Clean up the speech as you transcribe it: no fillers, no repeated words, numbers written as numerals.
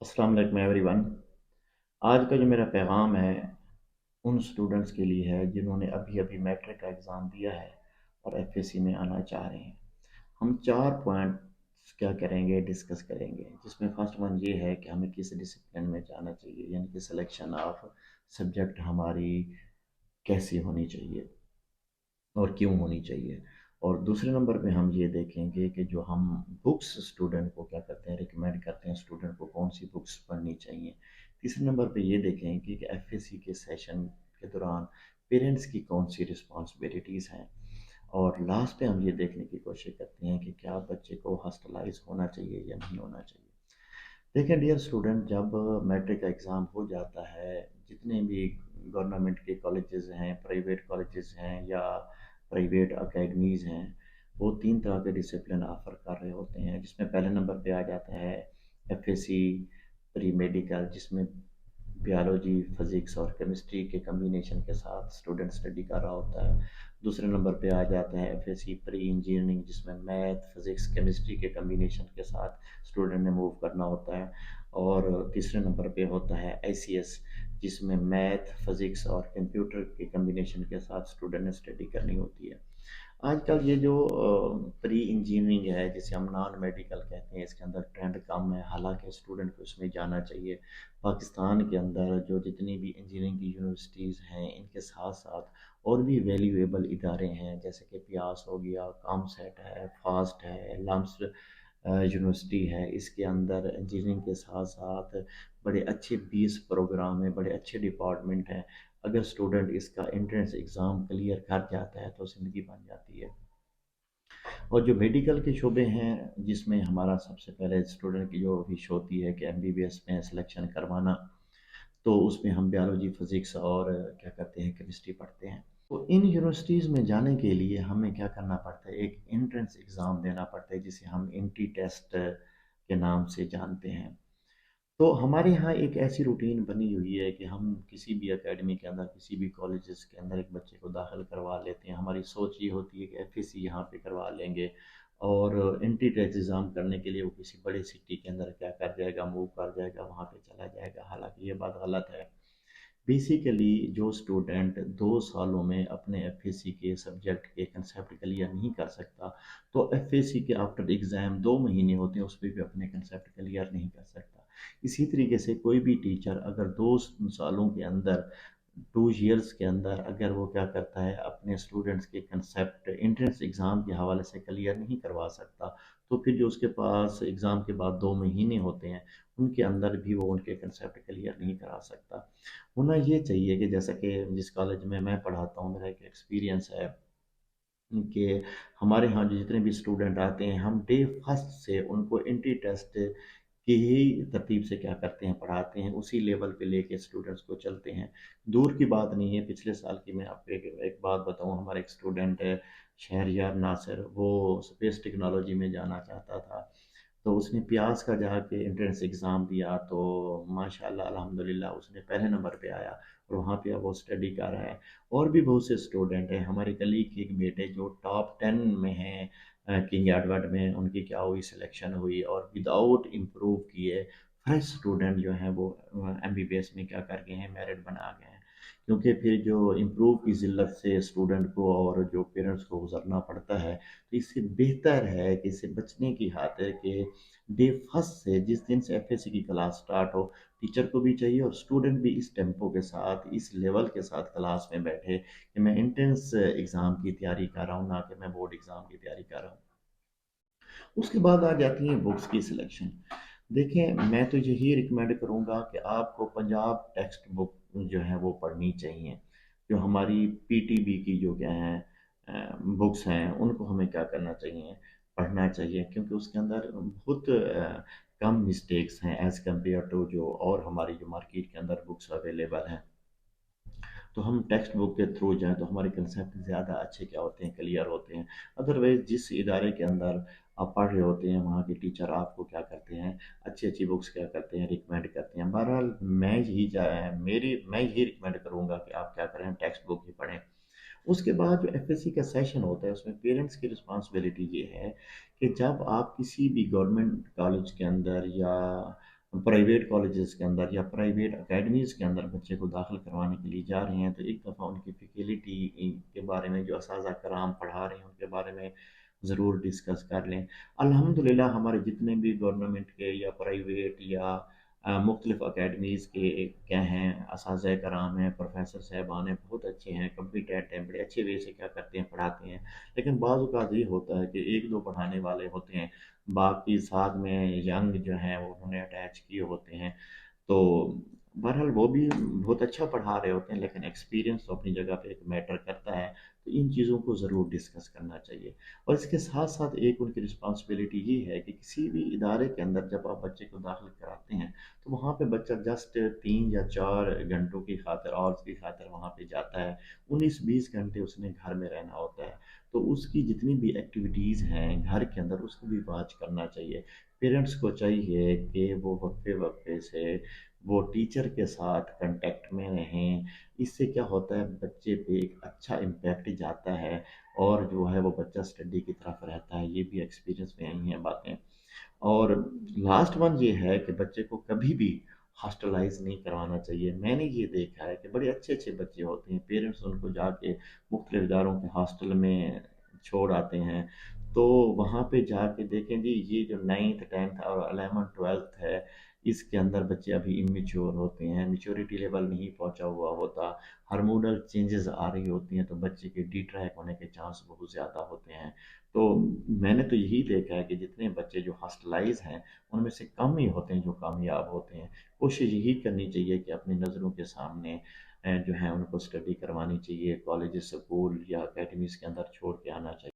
السلام علیکم every one. آج کا جو میرا پیغام ہے ان اسٹوڈنٹس کے لیے ہے جنہوں نے ابھی ابھی میٹرک کا ایگزام دیا ہے اور ایف اے سی میں آنا چاہ رہے ہیں۔ ہم 4 پوائنٹس کیا کریں گے، ڈسکس کریں گے، جس میں فرسٹ ون یہ ہے کہ ہمیں کس ڈسپلن میں جانا چاہیے، یعنی کہ سلیکشن آف سبجیکٹ ہماری کیسی ہونی چاہیے اور کیوں ہونی چاہیے۔ اور دوسرے نمبر پہ ہم یہ دیکھیں گے کہ جو ہم بکس اسٹوڈنٹ کو کیا کرتے ہیں، ریکمینڈ کرتے ہیں اسٹوڈنٹ کو کون سی بکس پڑھنی چاہیے۔ تیسرے نمبر پہ یہ دیکھیں گے کہ ایف اے سی کے سیشن کے دوران پیرنٹس کی کون سی رسپانسبلٹیز ہیں۔ اور لاسٹ پہ ہم یہ دیکھنے کی کوشش کرتے ہیں کہ کیا بچے کو ہاسٹلائز ہونا چاہیے یا نہیں ہونا چاہیے۔ دیکھیں ڈیئر اسٹوڈنٹ، جب میٹرک کا ایگزام ہو جاتا ہے، جتنے بھی گورنمنٹ کے کالجز ہیں، پرائیویٹ کالجز ہیں یا پرائیویٹ اکیڈمیز ہیں، وہ 3 طرح کے ڈسپلن آفر کر رہے ہوتے ہیں، جس میں پہلے نمبر پہ آ جاتا ہے F A C pre medical, جس میں بیالوجی، فزکس اور کیمسٹری کے کمبینیشن کے ساتھ اسٹوڈنٹ اسٹڈی کر رہا ہوتا ہے۔ دوسرے نمبر پہ آ جاتا ہے F A C pre engineering, جس میں میتھ، فزکس، کیمسٹری کے کمبینیشن کے ساتھ اسٹوڈنٹ نے موو کرنا ہوتا ہے۔ اور تیسرے نمبر پہ ہوتا ہے آئی سی ایس، جس میں میتھ، فزکس اور کمپیوٹر کے کمبینیشن کے ساتھ اسٹوڈنٹ نے اسٹڈی کرنی ہوتی ہے۔ آج کل یہ جو پری انجینئرنگ ہے، جسے ہم نان میڈیکل کہتے ہیں، اس کے اندر ٹرینڈ کم ہے، حالانکہ اسٹوڈنٹ کو اس میں جانا چاہیے۔ پاکستان کے اندر جو جتنی بھی انجینئرنگ کی یونیورسٹیز ہیں، ان کے ساتھ ساتھ اور بھی ویلیویبل ادارے ہیں، جیسے کہ پیاس ہو گیا، کام سیٹ ہے، فاسٹ ہے، لمس یونیورسٹی ہے۔ اس کے اندر انجینئرنگ کے ساتھ ساتھ بڑے اچھے 20 پروگرام ہیں، بڑے اچھے ڈپارٹمنٹ ہیں۔ اگر اسٹوڈنٹ اس کا انٹرنس ایگزام کلیئر کر جاتا ہے تو زندگی بن جاتی ہے۔ اور جو میڈیکل کے شعبے ہیں، جس میں ہمارا سب سے پہلے اسٹوڈنٹ کی جو وش ہوتی ہے کہ ایم بی بی ایس میں سلیکشن کروانا، تو اس میں ہم بیالوجی، فزکس اور کیا کرتے ہیں، کیمسٹری پڑھتے ہیں۔ تو ان یونیورسٹیز میں جانے کے لیے ہمیں کیا کرنا پڑتا ہے، ایک انٹرنس ایگزام دینا پڑتا ہے، جسے ہم انٹری ٹیسٹ کے نام سے جانتے ہیں۔ تو ہمارے یہاں ایک ایسی روٹین بنی ہوئی ہے کہ ہم کسی بھی اکیڈمی کے اندر، کسی بھی کالجز کے اندر ایک بچے کو داخل کروا لیتے ہیں۔ ہماری سوچ یہ ہوتی ہے کہ ایف اے سی یہاں پہ کروا لیں گے اور انٹری ٹیسٹ ایگزام کرنے کے لیے وہ کسی بڑے سٹی کے اندر کیا کر جائے گا، موو کر جائے گا، وہاں پہ چلا جائے گا، حالانکہ یہ بات غلط ہے۔ بیسیکلی جو اسٹوڈنٹ 2 سالوں میں اپنے ایف اے سی کے سبجیکٹ کے کنسیپٹ کلیئر نہیں کر سکتا، تو ایف اے سی کے آفٹر ایگزام 2 مہینے ہوتے ہیں، اس پہ بھی اپنے کنسیپٹ کلیئر نہیں کر سکتا۔ اسی طریقے سے کوئی بھی ٹیچر اگر 2 سالوں کے اندر، 2 ایئرس کے اندر، اگر وہ کیا کرتا ہے، اپنے اسٹوڈنٹس کے کنسیپٹ انٹرنس ایگزام کے حوالے سے کلیئر نہیں کروا سکتا، تو پھر جو اس کے پاس ایگزام کے بعد 2 مہینے ہوتے ہیں، ان کے اندر بھی وہ ان کے کنسیپٹ کلیئر نہیں کرا سکتا۔ ہونا یہ چاہیے کہ جیسا کہ جس کالج میں پڑھاتا ہوں، میرا ایک ایکسپیرینس ہے کہ ہمارے ہاں جو جتنے بھی اسٹوڈنٹ آتے ہیں، ہم ڈے فسٹ سے ان کو انٹری ٹیسٹ کی ہی ترتیب سے کیا کرتے ہیں، پڑھاتے ہیں، اسی لیول پہ لے کے اسٹوڈنٹس کو چلتے ہیں۔ دور کی بات نہیں ہے، پچھلے سال کی میں آپ کو ایک بات بتاؤں، ہمارا ایک اسٹوڈنٹ ہے شہریار ناصر، وہ اسپیس ٹیکنالوجی میں جانا چاہتا تھا، تو اس نے پیاس کا جا کے انٹرنس ایگزام دیا، تو ماشاء اللہ الحمدللہ اس نے پہلے نمبر پہ آیا اور وہاں پہ اب وہ اسٹڈی کر رہا ہے۔ اور بھی بہت سے اسٹوڈنٹ ہیں، ہمارے کلیگ کے ایک بیٹے جو ٹاپ 10 میں ہیں کنگ ایڈورڈ میں، ان کی کیا ہوئی، سلیکشن ہوئی، اور وداؤٹ امپروو کیے فریش اسٹوڈنٹ جو ہیں وہ ایم بی بی ایس میں کیا کر گئے ہیں، میرٹ بنا گئے ہیں۔ کیونکہ پھر جو امپروو کی ذلت سے اسٹوڈنٹ کو اور جو پیرنٹس کو گزرنا پڑتا ہے، تو اس سے بہتر ہے کہ اسے بچنے کی خاطر کہ ڈے فسٹ سے جس دن سے ایف اے سی کی کلاس سٹارٹ ہو، ٹیچر کو بھی چاہیے اور اسٹوڈنٹ بھی اس ٹیمپو کے ساتھ، اس لیول کے ساتھ کلاس میں بیٹھے کہ میں انٹرنس ایگزام کی تیاری کر رہا ہوں، نہ کہ میں بورڈ ایگزام کی تیاری کر رہا ہوں۔ اس کے بعد آ جاتی ہیں بکس کی سلیکشن۔ دیکھیں میں تو یہی ریکمینڈ کروں گا کہ آپ کو پنجاب ٹیکسٹ بک جو ہے وہ پڑھنی چاہیے۔ جو ہماری پی ٹی بی کی جو کیا ہیں بکس ہیں، ان کو ہمیں کیا کرنا چاہیے، پڑھنا چاہیے، کیونکہ اس کے اندر بہت کم مسٹیکس ہیں ایز کمپیئر ٹو جو اور ہماری جو مارکیٹ کے اندر بکس اویلیبل ہیں۔ تو ہم ٹیکسٹ بک کے تھرو جائیں تو ہمارے کنسیپٹ زیادہ اچھے کیا ہوتے ہیں، کلیئر ہوتے ہیں۔ ادروائز جس ادارے کے اندر آپ پڑھ رہے ہوتے ہیں، وہاں کے ٹیچر آپ کو کیا کرتے ہیں، اچھی اچھی بکس کیا کرتے ہیں، ریکمینڈ کرتے ہیں۔ بہرحال میں یہی ریکمینڈ کروں گا کہ آپ کیا کریں، ٹیکسٹ بک ہی پڑھیں۔ اس کے بعد جو ایف ایس سی کا سیشن ہوتا ہے، اس میں پیرنٹس کی رسپانسبلٹی یہ ہے کہ جب آپ کسی بھی گورنمنٹ کالج کے اندر یا پرائیویٹ کالجز کے اندر یا پرائیویٹ اکیڈمیز کے اندر بچے کو داخل کروانے کے لیے جا رہے ہیں، تو ایک دفعہ ان کی فیکلٹی کے بارے میں، جو اساتذہ کرام پڑھا رہے ہیں ان کے بارے میں ضرور ڈسکس کر لیں۔ الحمدللہ ہمارے جتنے بھی گورنمنٹ کے یا پرائیویٹ یا مختلف اکیڈمیز کے کیا ہیں اساتذہ کرام ہیں، پروفیسر صاحبان ہیں، بہت اچھے ہیں، کمپیٹنٹ ہیں، بڑے اچھے وے سے کیا کرتے ہیں پڑھاتے ہیں۔ لیکن بعض اوقات یہ ہوتا ہے کہ ایک دو پڑھانے والے ہوتے ہیں، باقی ساتھ میں ینگ جو ہیں وہ انہوں نے اٹیچ کیے ہوتے ہیں، تو بہرحال وہ بھی بہت اچھا پڑھا رہے ہوتے ہیں، لیکن ایکسپیرینس تو اپنی جگہ پہ ایک میٹر کرتا ہے۔ تو ان چیزوں کو ضرور ڈسکس کرنا چاہیے، اور اس کے ساتھ ساتھ ایک ان کی رسپانسبلٹی یہ ہے کہ کسی بھی ادارے کے اندر جب آپ بچے کو داخل کراتے ہیں تو وہاں پہ بچہ جسٹ 3 یا 4 گھنٹوں کی خاطر اور کی خاطر وہاں پہ جاتا ہے، 19-20 گھنٹے اس نے گھر میں رہنا ہوتا ہے۔ تو اس کی جتنی بھی ایکٹیویٹیز ہیں گھر کے اندر اس کو بھی واچ کرنا چاہیے۔ پیرنٹس کو چاہیے کہ وہ وقفے وقفے سے وہ ٹیچر کے ساتھ کنٹیکٹ میں رہیں۔ اس سے کیا ہوتا ہے، بچے پہ ایک اچھا امپیکٹ جاتا ہے، اور جو ہے وہ بچہ اسٹڈی کی طرف رہتا ہے۔ یہ بھی ایکسپیرینس میں آئی ہیں باتیں۔ اور لاسٹ ون یہ ہے کہ بچے کو کبھی بھی ہاسٹلائز نہیں کروانا چاہیے۔ میں نے یہ دیکھا ہے کہ بڑے اچھے اچھے بچے ہوتے ہیں، پیرنٹس ان کو جا کے مختلف اداروں کے ہاسٹل میں چھوڑ آتے ہیں، تو وہاں پہ جا کے دیکھیں جی یہ جو 9th 10th اور 11th 12th ہے، اس کے اندر بچے ابھی امیچور ہوتے ہیں، میچورٹی لیول نہیں پہنچا ہوا ہوتا، ہارمونل چینجز آ رہی ہوتی ہیں، تو بچے کے ڈی ٹریک ہونے کے چانس بہت زیادہ ہوتے ہیں۔ تو میں نے تو یہی دیکھا ہے کہ جتنے بچے جو ہاسٹلائز ہیں ان میں سے کم ہی ہوتے ہیں جو کامیاب ہوتے ہیں۔ کوشش یہی کرنی چاہیے کہ اپنی نظروں کے سامنے جو ہے ان کو اسٹڈی کروانی چاہیے، کالج اسکول یا اکیڈمیز کے اندر چھوڑ کے آنا چاہیے۔